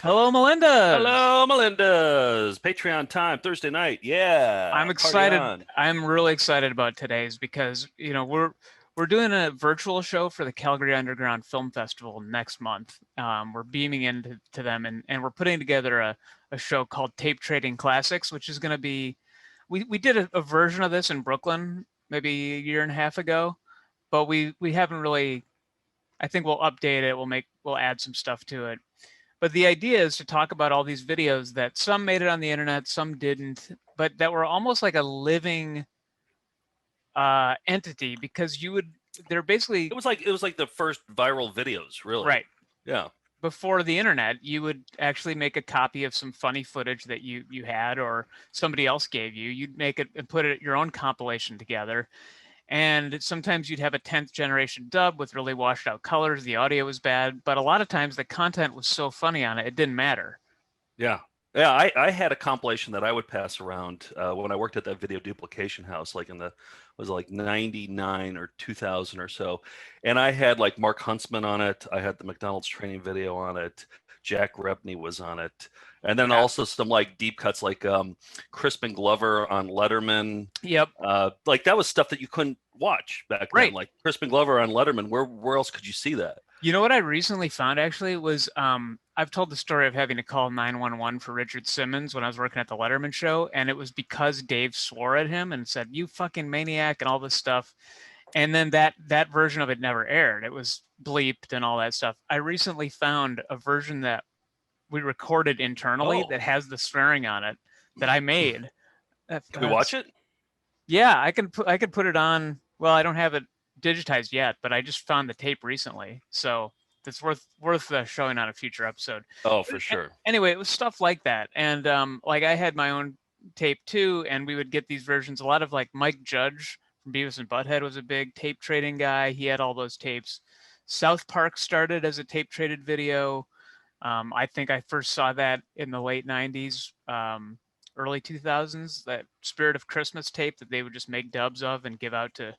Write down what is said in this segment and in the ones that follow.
Hello, Melinda's. Hello, Melinda's Patreon time Thursday night. I'm Yeah, party excited. on. I'm really excited about today's because, we're doing a virtual show for the Calgary Underground Film Festival next month. We're beaming into them and we're putting together a show called Tape Trading Classics, which is going to be we did a version of this in Brooklyn maybe a year and a half ago, but we haven't really. I think we'll update it. We'll add some stuff to it. But the idea is to talk about all these videos that some made it on the internet, some didn't, but that were almost like a living entity because they're basically It was like the first viral videos, really. right. Yeah. Before the internet, you would actually make a copy of some funny footage that you had or somebody else gave you. You'd make it and put it your own compilation together. And sometimes you'd have a 10th generation dub with really washed out colors. The audio was bad, but a lot of times the content was so funny on it, it didn't matter. Yeah. Yeah, I had a compilation that I would pass around when I worked at that video duplication house, like in the was it like 99 or 2000 or so. And I had like Mark Huntsman on it. I had the McDonald's training video on it. Jack Rebny was on it. And then Yeah. also some like deep cuts like Crispin Glover on Letterman. Yep. Like that was stuff that you couldn't watch back then. Right. Like Crispin Glover on Letterman. Where else could you see that? You know what I recently found actually was I've told the story of having to call 911 for Richard Simmons when I was working at the Letterman show, and it was because Dave swore at him and said, "You fucking maniac," and all this stuff. And then that version of it never aired. It was bleeped and all that stuff. I recently found a version that we recorded internally Oh, that has the swearing on it that I made. can we watch it? Yeah, I could put it on. Well, I don't have it digitized yet, but I just found the tape recently, so it's worth showing on a future episode. Oh, But for sure. anyway, it was stuff like that, and like I had my own tape too, and we would get these versions. A lot of like Mike Judge from Beavis and Butthead was a big tape trading guy. He had all those tapes. South Park started as a tape traded video. I think I first saw that in the late '90s. Early 2000s, that Spirit of Christmas tape that they would just make dubs of and give out to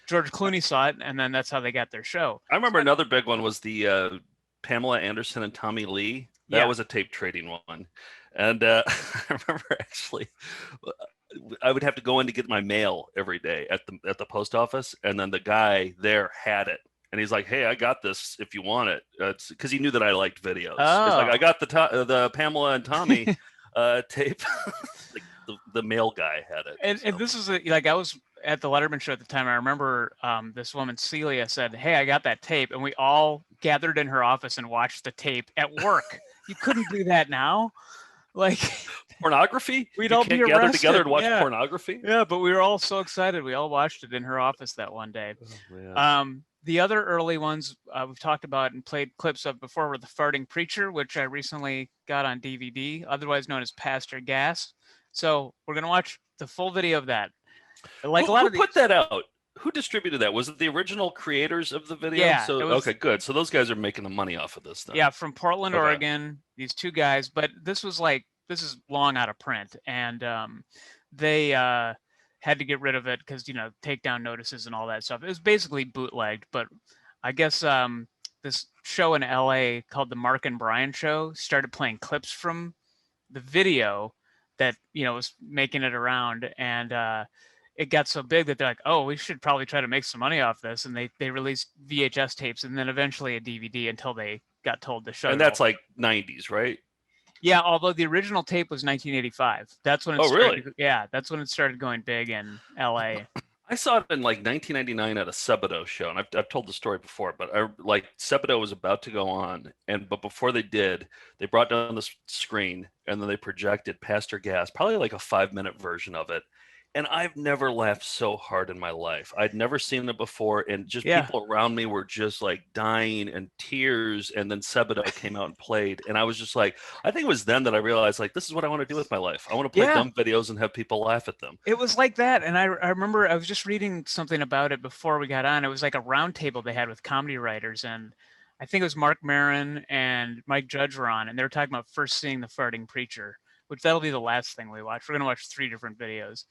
George Clooney saw it, and then that's how they got their show. I So remember another big one was the Pamela Anderson and Tommy Lee. That yeah, was a tape trading one. And I remember actually, I would have to go in to get my mail every day at the post office, and then the guy there had it, and he's like, "Hey, I got this if you want it." It's because he knew that I liked videos. It's like I oh, got the Pamela and Tommy tape. Like the mail guy had it. and So this is like I was at the Letterman show at the time. I remember this woman Celia said, "Hey, I got that tape," and we all gathered in her office and watched the tape at work. You couldn't do that now. Like pornography? we'd You all be can't gather together arrested. and watch Yeah, pornography? yeah, but we were all so excited. We all watched it in her office that one day. Oh man. The other early ones we've talked about and played clips of before were The Farting Preacher, which I recently got on DVD, otherwise known as Pasture Gas. So we're going to watch the full video of that. Like a lot Who of these, put that out? Who distributed that? Was it the original creators of the video? yeah, So it was, okay, good. So those guys are making the money off of this then. yeah, from Portland, Okay. Oregon, these two guys, but this is long out of print. And they had to get rid of it because, takedown notices and all that stuff. It was basically bootlegged, but I guess this show in LA called the Mark and Brian Show started playing clips from the video that was making it around, and it got so big that they're like, oh, we should probably try to make some money off this, and they released VHS tapes and then eventually a DVD until they got told to shut And it all. that's like 90s, right? Yeah, although the original tape was 1985. That's when it Oh, started. really? Yeah, that's when it started going big in LA. I saw it in like 1999 at a Sebadoh show, and I've told the story before, but like Sebadoh was about to go on, but before they did, they brought down the screen and then they projected Pastor Gas, probably like a 5-minute version of it. And I've never laughed so hard in my life. I'd never seen it before, and just Yeah. people around me were just like dying and tears. And then Sebadoh came out and played, and I was just like, I think it was then that I realized like this is what I want to do with my life. I want to play Yeah. dumb videos and have people laugh at them. It was like that. And I remember I was just reading something about it before we got on. It was like a round table they had with comedy writers. And I think it was Mark Maron and Mike Judge were on. And they were talking about first seeing The Farting Preacher, which that'll be the last thing we watch. We're going to watch 3 different videos.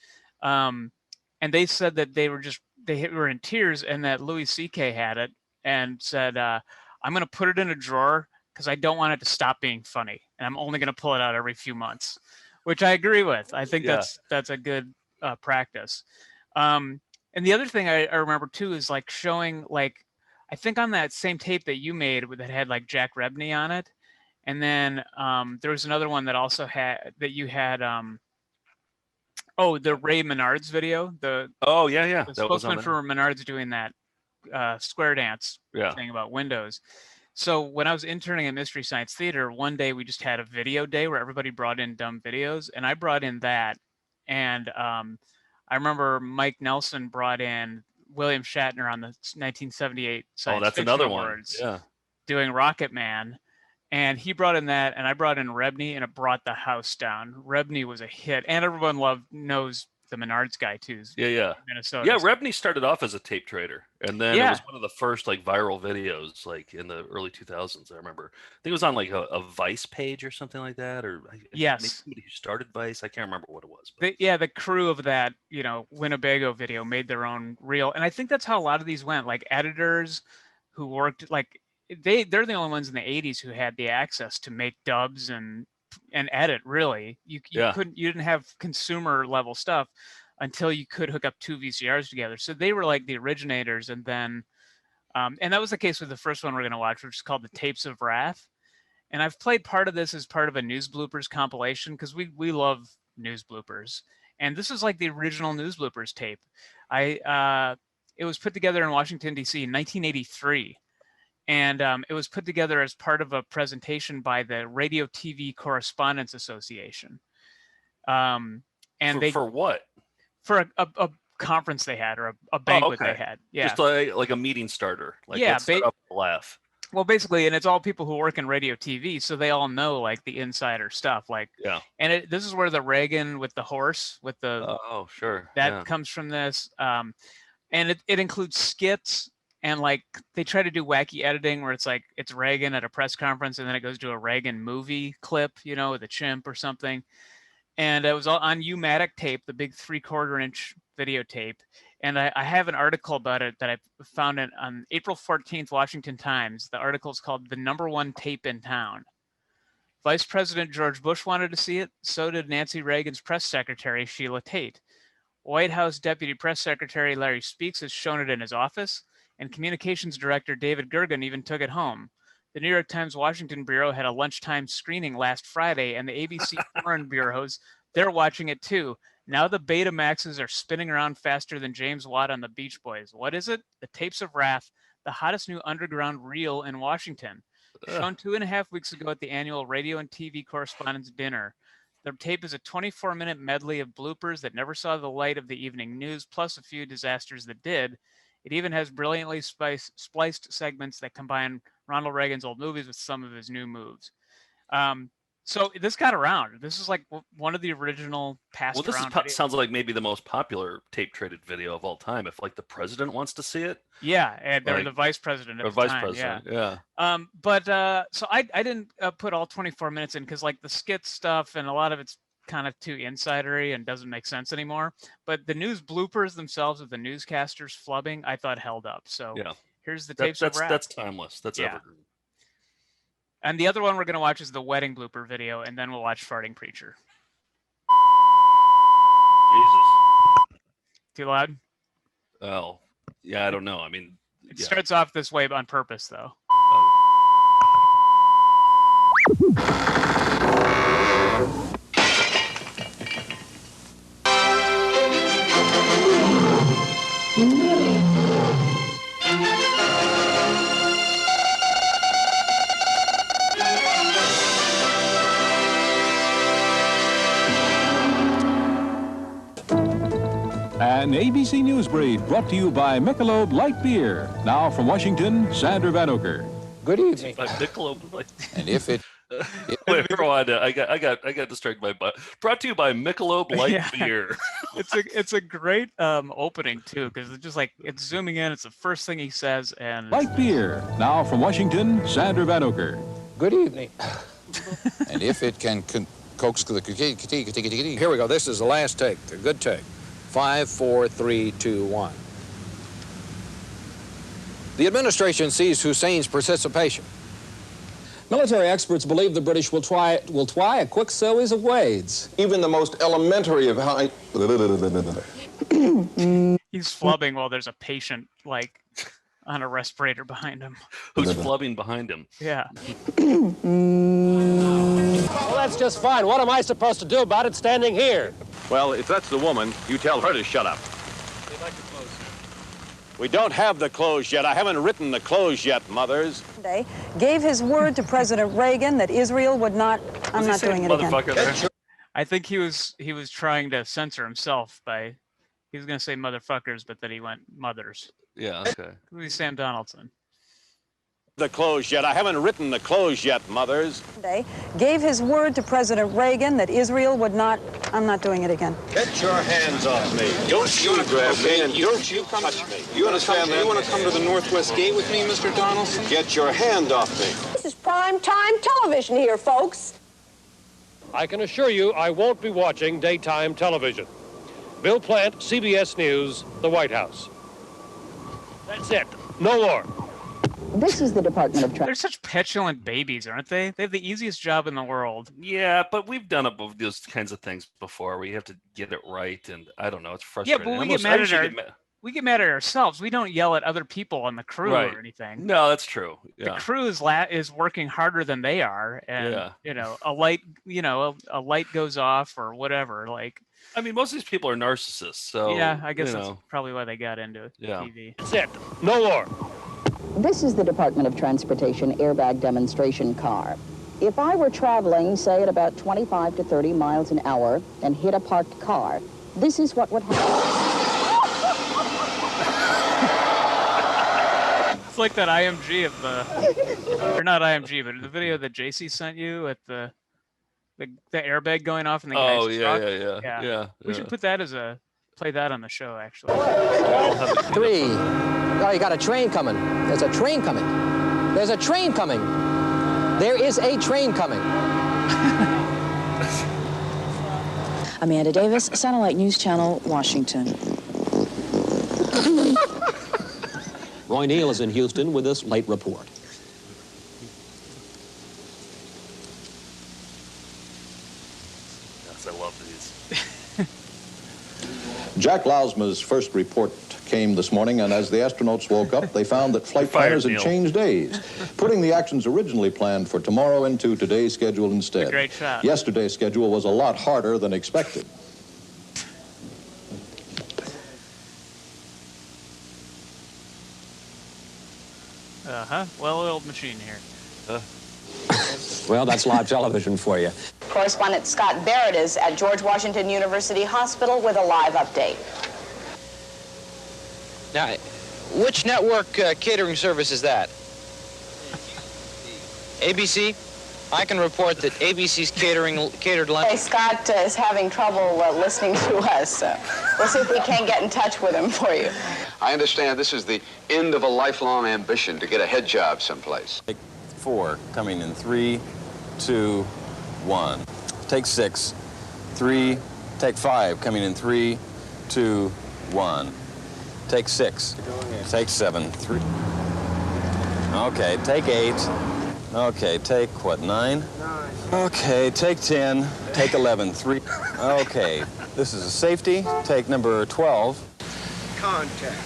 And they said that they were in tears and that Louis C.K. had it and said, I'm going to put it in a drawer because I don't want it to stop being funny, and I'm only going to pull it out every few months, which I agree with. I think Yeah. that's a good practice. And the other thing I remember too is like showing, like, I think on that same tape that you made that had like Jack Rebny on it, and then there was another one that also had that you had. Oh, the Ray Menards video, Oh yeah, the that was on spokesman there. for Menards doing that square dance Yeah. thing about Windows. So when I was interning at Mystery Science Theater, one day we just had a video day where everybody brought in dumb videos, and I brought in that. And I remember Mike Nelson brought in William Shatner on the 1978 Oh, Science that's Fiction another one. Awards Yeah. doing Rocket Man. And he brought in that, and I brought in Rebny, and it brought the house down. Rebny was a hit, and everyone knows the Menards guy too, Yeah. Minnesota. Yeah, Rebny started off as a tape trader, and then it Yeah, was one of the first like viral videos, like in the early 2000s. I remember. I think it was on like a Vice page or something like that, or maybe yes. somebody who started Vice. I can't remember what it was. But The crew of that, Winnebago video made their own reel, and I think that's how a lot of these went. Like editors who worked, like they're the only ones in the '80s who had the access to make dubs and edit. Really, you yeah, you didn't have consumer level stuff until you could hook up two VCRs together. So they were like the originators, and then and that was the case with the first one we're going to watch, which is called the Tapes of Wrath. And I've played part of this as part of a news bloopers compilation because we love news bloopers. And this is like the original news bloopers tape. It was put together in Washington D.C. in 1983, and it was put together as part of a presentation by the Radio TV Correspondents Association. And for what? For a conference they had, or a banquet okay. they had. Yeah, Just like a meeting starter. Like, yeah, let's start off with a laugh. well, basically, and it's all people who work in radio TV, so they all know like the insider stuff. Like, Yeah. and this is where the Reagan with the horse with the Oh, sure. that Yeah. comes from this, and it includes skits, and like they try to do wacky editing where it's like it's Reagan at a press conference, and then it goes to a Reagan movie clip, with a chimp or something. And it was all on U-matic tape, the big 3/4-inch videotape. And I have an article about it that I found on April 14th, Washington Times. The article is called "The #1 Tape in Town." Vice President George Bush wanted to see it. So did Nancy Reagan's press secretary, Sheila Tate. White House Deputy Press Secretary Larry Speaks has shown it in his office. And Communications Director David Gergen even took it home. The New York Times Washington Bureau had a lunchtime screening last Friday, and the ABC Foreign Bureaus, they're watching it too. Now the Betamaxes are spinning around faster than James Watt on the Beach Boys. What is it? The Tapes of Wrath, the hottest new underground reel in Washington. Shown 2.5 weeks ago at the annual Radio and TV Correspondents' Dinner. The tape is a 24-minute medley of bloopers that never saw the light of the evening news, plus a few disasters that did. It even has brilliantly spliced segments that combine Ronald Reagan's old movies with some of his new moves. So this got around. This is like one of the original passed around videos. Sounds like maybe the most popular tape traded video of all time. If like the president wants to see it. Yeah, and like, the vice president at the time. President, yeah. So I didn't put all 24 minutes in because like the skit stuff and a lot of it's kind of too insidery and doesn't make sense anymore. But the news bloopers themselves of the newscasters flubbing, I thought held up. So yeah. Here's the Tapes of Wrath. That's timeless. That's evergreen. And the other one we're going to watch is the wedding blooper video, and then we'll watch Farting Preacher. Jesus. Too loud? Oh, yeah, I don't know. I mean, it starts off this way on purpose, though. An ABC News Brief brought to you by Michelob Light Beer. Now from Washington, Sandra Vanoker. Good evening. By Michelob Light. And if it... Wait, I got distracted by brought to you by Michelob Light Beer. It's a great opening too, because it's just like it's zooming in. It's the first thing he says, and Light Beer. Now from Washington, Sandra Vanoker. Good evening. And if it can coax the... Here we go. This is the last take. A good take. 5, 4, 3, 2, 1. The administration sees Hussein's participation Military experts believe the British will try a quick series of wades. Even the most elementary of how... He's flubbing while there's a patient, like, on a respirator behind him. Who's flubbing behind him? Yeah. Well, that's just fine. What am I supposed to do about it standing here? Well, if that's the woman, you tell her to shut up. We don't have the clothes yet. I haven't written the clothes yet, mothers. Gave his word to President Reagan that Israel would not. I'm not doing it again. I think he was trying to censor himself by he was going to say motherfuckers, but then he went mothers. Yeah, okay. Who's Sam Donaldson? The clothes yet. I haven't written the clothes yet, mothers. Gave his word to President Reagan that Israel would not. I'm not doing it again. Get your hands off me. Don't you grab me and don't you touch me. You understand that? You want to come to the Northwest Gate with me, Mr. Donaldson? Get your hand off me. This is prime time television here, folks. I can assure you I won't be watching daytime television. Bill Plant, CBS News, the White House. That's it. No more. This is the Department of They're such petulant babies, aren't they? They have the easiest job in the world. Yeah, but we've done those kinds of things before where you have to get it right, and I don't know, it's frustrating. Yeah, but we get mad at ourselves. We don't yell at other people on the crew or anything. No, that's true. Yeah. The crew is working harder than they are, and a light goes off or whatever. Like, I mean, most of these people are narcissists, so yeah, I guess that's probably why they got into TV. That's it. No more. This is the Department of Transportation airbag demonstration car. If I were traveling, say, at about 25 to 30 miles an hour and hit a parked car, this is what would happen. It's like that IMG of the, or not IMG, but the video that JC sent you at the airbag going off in the guy's truck. Yeah. We should put that play that on the show, actually. 3. Oh, you got a train coming. There's a train coming. There's a train coming. There is a train coming. Amanda Davis, Satellite News Channel, Washington. Roy Neal is in Houston with this late report. Yes, I love these. Jack Lausma's first report came this morning, and as the astronauts woke up, they found that flight planners had changed days, putting the actions originally planned for tomorrow into today's schedule instead. A great shot. Yesterday's schedule was a lot harder than expected. Well-oiled machine here. Well, that's live television for you. Correspondent Scott Barrett is at George Washington University Hospital with a live update. Now, which network catering service is that? ABC? I can report that ABC's catered lunch. Hey, Scott is having trouble listening to us. We'll see if we can't get in touch with him for you. I understand this is the end of a lifelong ambition to get a head job someplace. Take 4, coming in 3, 2, 1. Take 6, 3, take 5, coming in 3, 2, 1. Take 6, take 7, 3. Okay, take 8. Okay, take what, 9? Okay, take 10, take 11, 3. Okay, this is a safety. Take number 12. Contact.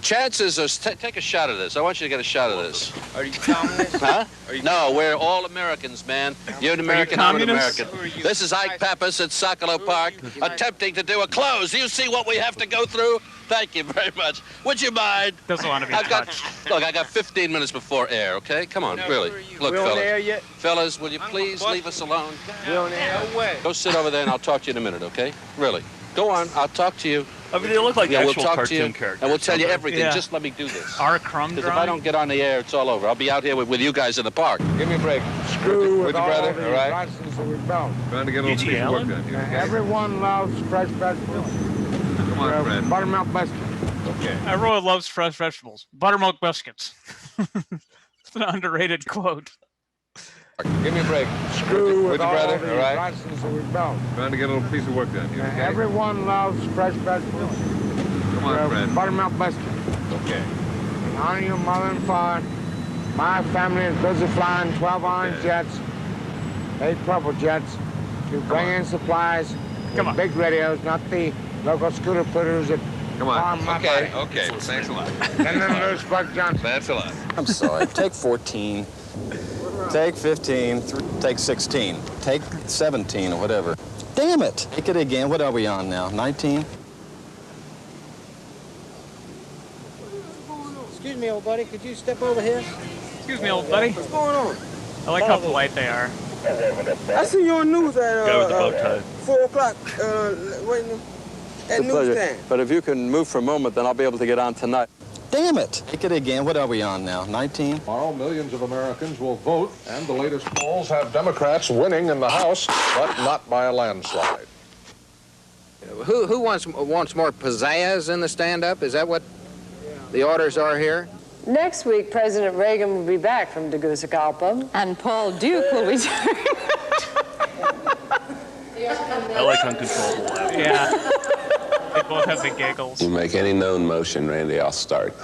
Chad says, take a shot of this. I want you to get a shot of this. Are you communist? Huh? No, we're all Americans, man. You're an American, I'm an American. This is Ike Pappas at Sokolov Park, attempting to do a close. Do you see what we have to go through? Thank you very much. Would you mind? Doesn't want to be touched. Look, I got 15 minutes before air, okay? Come on, really. Look, fellas. Air yet? Fellas, will you please leave us alone? We on air? No way. Go sit over there and I'll talk to you in a minute, okay? Really. Go on, I'll talk to you. I mean, they look like we'll actual talk cartoon to you, characters. and we'll tell you everything. Yeah. Just let me do this. Our crumb Because if I don't get on the air, it's all over. I'll be out here with you guys in the park. Give me a break. Screw with your brother, all right? license that we found. Trying to get a little piece of work done here. Everyone loves fresh vegetables. Come on, Fred. Buttermilk biscuits. Okay. Roy loves fresh vegetables. Buttermilk biscuits. It's an underrated quote. Give me a break. Screw with your brother, all all right? license that we found. Trying to get a little piece of work done here. Okay. Everyone loves fresh vegetables. Come on, Fred. Buttermilk biscuits. Okay. And honor your mother and father. My family is busy flying 12 orange jets, 8 purple jets to bring in supplies with big radios, not the local scooter putters that farm my body. Okay. Thanks a lot. And then there's Buck Johnson. Thanks a lot. I'm sorry. Take 14. Take 15. Take 16. Take 17 or whatever. Damn it. Take it again. What are we on now? 19? Excuse me, old buddy. Could you step over here? Excuse me, old buddy. What's going on? I like how polite they are. I see you on news at Guy with the bow tie. 4 o'clock. Waiting at newsstand. But if you can move for a moment, then I'll be able to get on tonight. Damn it. Take it again. What are we on now? 19? Tomorrow, millions of Americans will vote, and the latest polls have Democrats winning in the House, but not by a landslide. Who wants more pizzazz in the stand-up? Is that what the orders are here? Next week, President Reagan will be back from Tegucigalpa. And Paul Duke will return. I like uncontrollable laughter. Yeah. They both have the giggles. You make any known motion, Randy, I'll start.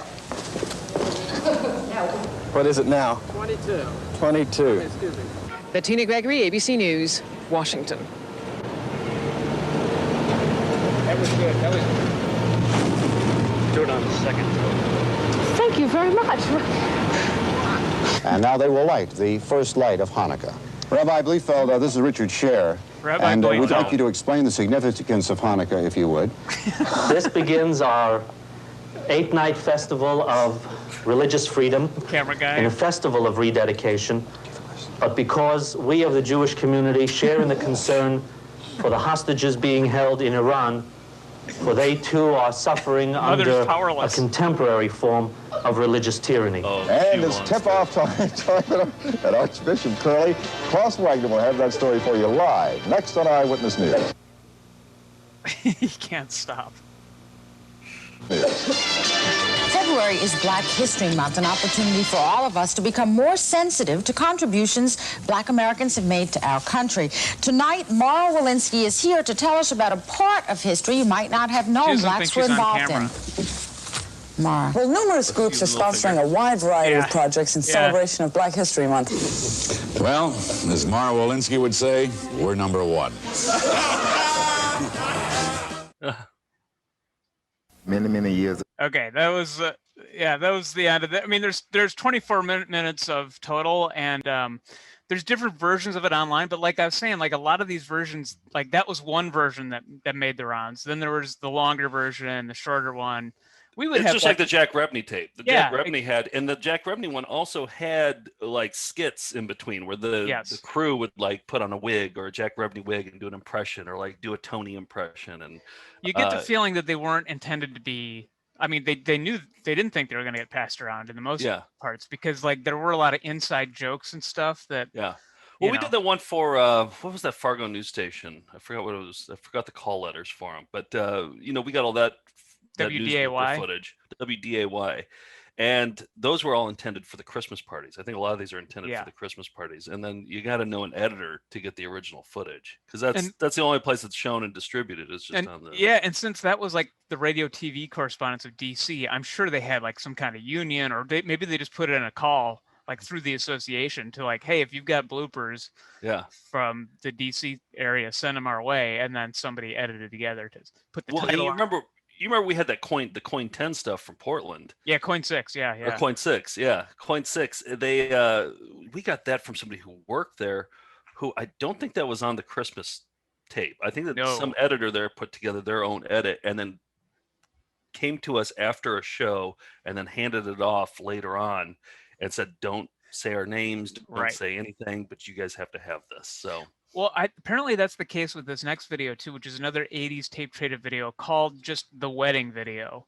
What is it now? 22. 22. Excuse me. Bettina Gregory, ABC News, Washington. That was good. That was good. Do it on the second. Thank you very much. And now they will light the first light of Hanukkah. Rabbi Bliefeld, this is Richard Scher. Rabbi and we'd Bliefeld. like you to explain the significance of Hanukkah, if you would. This begins our 8-night festival of religious freedom. Camera guy. And a festival of rededication. But because we of the Jewish community share in the concern for the hostages being held in Iran, for they too are suffering under a contemporary form of religious tyranny. And it's tip-off time at Archbishop Curley. Klaus Wagner will have that story for you live, next on Eyewitness News. He can't stop. February is Black History Month, an opportunity for all of us to become more sensitive to contributions Black Americans have made to our country. Tonight, Mara Walensky is here to tell us about a part of history you might not have known Blacks were involved in. Mara. Well, numerous groups are sponsoring a wide variety of projects in celebration of Black History Month. Well, as Mara Walensky would say, we're number one. Many years. Okay, that was that was the end of it. I mean, there's 24 minutes of total, and there's different versions of it online. But like I was saying, like a lot of these versions, like that was one version that made the rounds. Then there was the longer version, the shorter one. It's just like the Jack Rebny tape. The Jack Rebny had, and the Jack Rebny one also had like skits in between where the crew would like put on a wig or a Jack Rebny wig and do an impression or like do a Tony impression. And you get the feeling that they weren't intended to be. I mean, they didn't think they were going to get passed around in the most parts because like there were a lot of inside jokes and stuff that. Yeah. Well, we did the one for what was that Fargo news station? I forgot what it was. I forgot the call letters for them, but we got all that. WDAY footage, WDAY, and those were all intended for the Christmas parties. I think a lot of these are intended for the Christmas parties, and then you got to know an editor to get the original footage because that's the only place it's shown and distributed is just on the and since that was like the radio TV correspondents of DC, I'm sure they had like some kind of union or maybe they just put it in a call like through the association to like, hey, if you've got bloopers from the DC area, send them our way, and then somebody edited together to put the title. You remember we had that the Coin 10 stuff from Portland. Yeah, Coin 6, yeah. Or Coin 6, yeah. Coin 6. They we got that from somebody who worked there who I don't think that was on the Christmas tape. I think that some editor there put together their own edit and then came to us after a show and then handed it off later on and said, don't say our names, don't say anything, but you guys have to have this. So well, apparently that's the case with this next video too, which is another 80s tape traded video called just the wedding video.